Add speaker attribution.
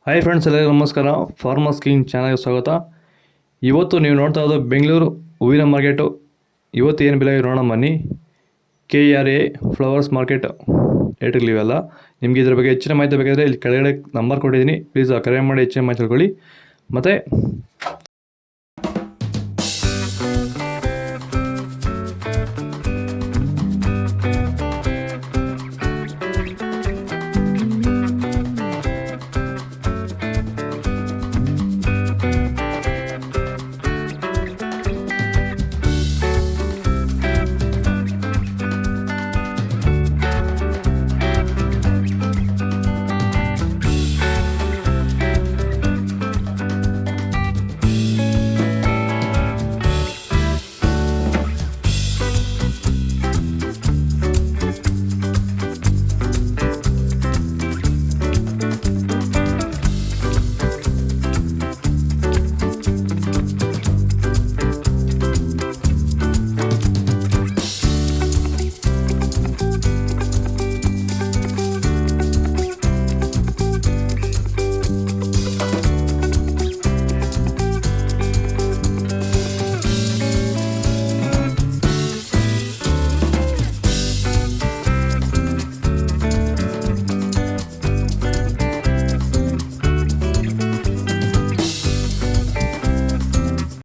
Speaker 1: Hi friends, ಎಲ್ಲರಿಗೂ ನಮಸ್ಕಾರ. Farmers king ಚಾನಲ್ಗೆ ಸ್ವಾಗತ. ಇವತ್ತು ನೀವು ನೋಡ್ತಾ ಇರೋದು ಬೆಂಗಳೂರು ಹೂವಿನ ಮಾರ್ಕೆಟು. ಇವತ್ತು ಏನು ಬೆಲೆ ನೋಡೋಣ ಬನ್ನಿ. KRA ಫ್ಲವರ್ಸ್ ಮಾರ್ಕೆಟ್ ರೇಟ್ಗಳಿವೆಲ್ಲ. ನಿಮಗೆ ಇದ್ರ ಬಗ್ಗೆ ಹೆಚ್ಚಿನ ಮಾಹಿತಿ ಬೇಕಾದರೆ ಇಲ್ಲಿ ಕೆಳಗಡೆ ನಂಬರ್ ಕೊಟ್ಟಿದ್ದೀನಿ, ಪ್ಲೀಸ್ ಕರೆ ಮಾಡಿ ಹೆಚ್ಚಿನ ಮಾಹಿತಿ ತಿಳ್ಕೊಳ್ಳಿ. ಮತ್ತು